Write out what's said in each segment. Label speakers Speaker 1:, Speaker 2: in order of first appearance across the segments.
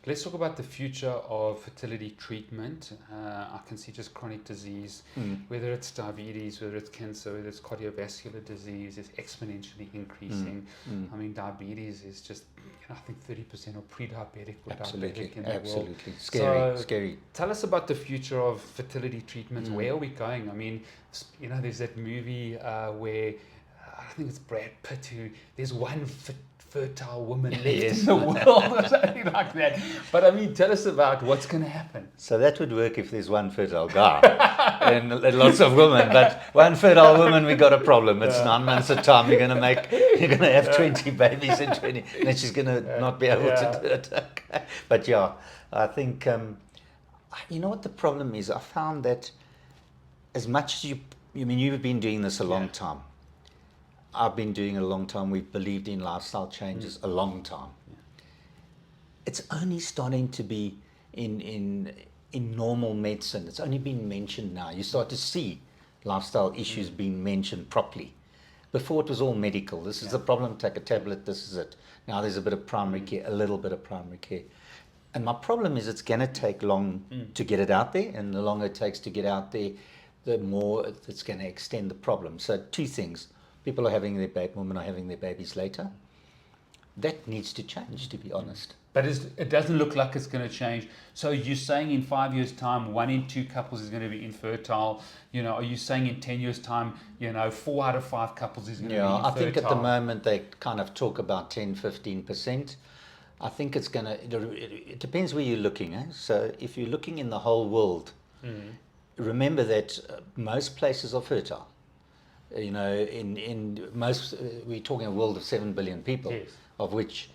Speaker 1: Let's talk about the future of fertility treatment. I can see just chronic disease, whether it's diabetes, whether it's cancer, whether it's cardiovascular disease, is exponentially increasing. I mean, diabetes is just, I think 30% are pre-diabetic or diabetic in the world.
Speaker 2: Absolutely. Scary,
Speaker 1: So,
Speaker 2: scary.
Speaker 1: tell us about the future of fertility treatments. Where are we going? I mean, there's that movie where I think it's Brad Pitt who, there's one fertile woman left in the world or something like that. But I mean, tell us about what's going to happen.
Speaker 2: So that would work if there's one fertile guy and lots of women. But one fertile woman, we got a problem. It's 9 months of time. You're going to have 20 babies in 20, and then she's going to not be able to do it. Okay. But yeah, I think, you know what the problem is? I found that as much as you've been doing this a long time. I've been doing it a long time. We've believed in lifestyle changes a long time. Yeah. It's only starting to be in normal medicine. It's only been mentioned now. You start to see lifestyle issues being mentioned properly. Before it was all medical. This is the problem. Take a tablet. This is it. Now there's a bit of primary care, a little bit of primary care. And my problem is it's going to take long to get it out there. And the longer it takes to get out there, the more it's going to extend the problem. So 2 things. People are having women are having their babies later. That needs to change, to be honest.
Speaker 1: But it doesn't look like it's going to change. So you're saying in 5 years' time, 1 in 2 couples is going to be infertile. Are you saying in 10 years' time, 4 out of 5 couples is going to be infertile?
Speaker 2: I think at the moment they kind of talk about 10, 15%. I think it's going to, it depends where you're looking. So if you're looking in the whole world, remember that most places are fertile. In most, we're talking a world of 7 billion people, of which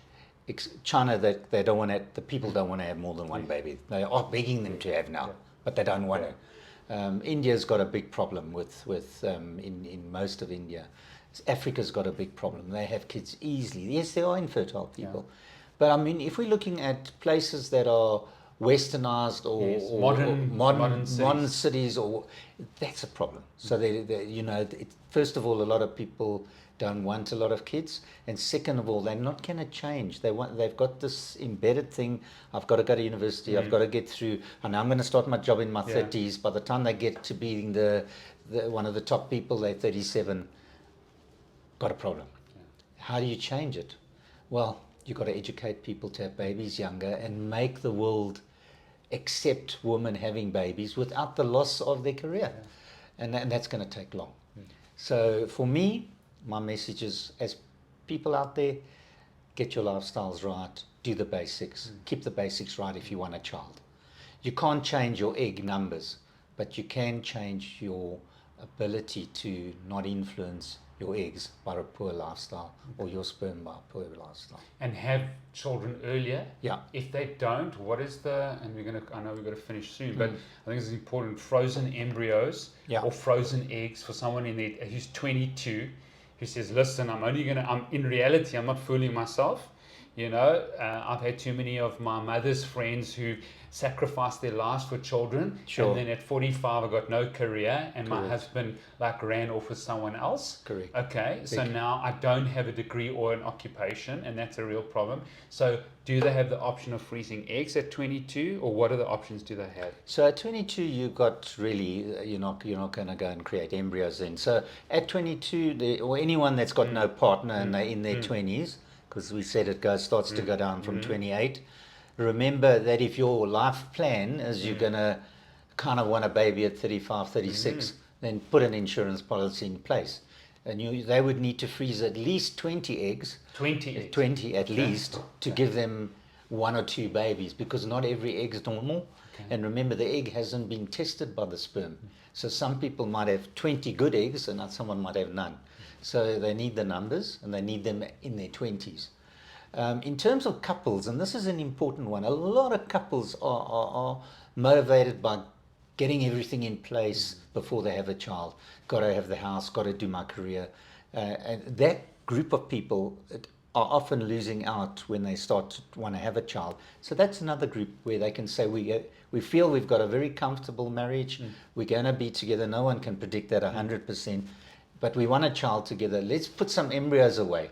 Speaker 2: China, that they don't want to, the people don't want to have more than one baby. They are begging them to have now, but they don't want to. India's got a big problem in most of India. Africa's got a big problem. They have kids easily. Yes, there are infertile people, but I mean, if we're looking at places that are westernized or modern cities, or that's a problem. So first of all, a lot of people don't want a lot of kids, and second of all, they're not going to change. They've got this embedded thing. I've got to go to university. I've got to get through, and I'm going to start my job in my 30s. By the time they get to being the one of the top people, they're 37. Got a problem. How do you change it? Well, you've got to educate people to have babies younger and make the world accept women having babies without the loss of their career. And that's going to take long. So for me, my message is, as people out there, get your lifestyles right, do the basics, keep the basics right if you want a child. You can't change your egg numbers, but you can change your ability to not influence your eggs by a poor lifestyle or your sperm by a poor lifestyle.
Speaker 1: And have children earlier.
Speaker 2: Yeah.
Speaker 1: If they don't, what is and I know we're going to finish soon, but I think it's important, frozen embryos or frozen eggs for someone who's 22, who says, listen, in reality, I'm not fooling myself. I've had too many of my mother's friends who sacrificed their lives for children, and then at 45 I got no career, and my husband ran off with someone else.
Speaker 2: Correct.
Speaker 1: Okay, so now I don't have a degree or an occupation, and that's a real problem. So do they have the option of freezing eggs at 22, or what are the options do they have?
Speaker 2: So at 22 you're not going to go and create embryos then. So at 22, or anyone that's got no partner and they're in their 20s, because we said it starts to go down from 28. Remember that if your life plan is you're going to kind of want a baby at 35, 36, then put an insurance policy in place. And they would need to freeze at least 20 eggs. 20 at least, to give them 1 or 2 babies, because not every egg is normal. And remember, the egg hasn't been tested by the sperm. So some people might have 20 good eggs and someone might have none. So they need the numbers, and they need them in their 20s. In terms of couples, and this is an important one, a lot of couples are motivated by getting everything in place before they have a child. Got to have the house, got to do my career. And that group of people are often losing out when they start to want to have a child. So that's another group where they can say, we feel we've got a very comfortable marriage, we're going to be together, no one can predict that 100%, but we want a child together. Let's put some embryos away.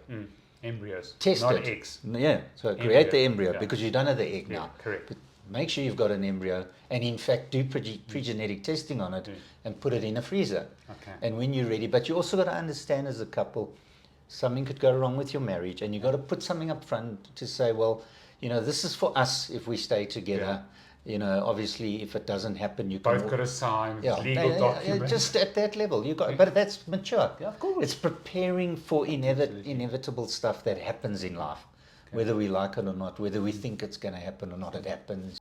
Speaker 1: Embryos.
Speaker 2: Test
Speaker 1: not
Speaker 2: it.
Speaker 1: eggs.
Speaker 2: Yeah. So create the embryo
Speaker 1: Yeah.
Speaker 2: because you don't have the egg
Speaker 1: Yeah,
Speaker 2: now.
Speaker 1: correct.
Speaker 2: But make sure you've got an embryo, and in fact do pre-genetic testing on it and put it in a freezer.
Speaker 1: Okay.
Speaker 2: And when you're ready, but you also got to understand as a couple, something could go wrong with your marriage, and you got to put something up front to say, well, you know, this is for us if we stay together. You know, obviously, if it doesn't happen, you
Speaker 1: Both
Speaker 2: can
Speaker 1: got to sign legal
Speaker 2: yeah,
Speaker 1: documents.
Speaker 2: just at that level, you got. But that's mature.
Speaker 1: Yeah, of course.
Speaker 2: It's preparing for inevitable stuff that happens in life, whether we like it or not, whether we think it's going to happen or not. It happens.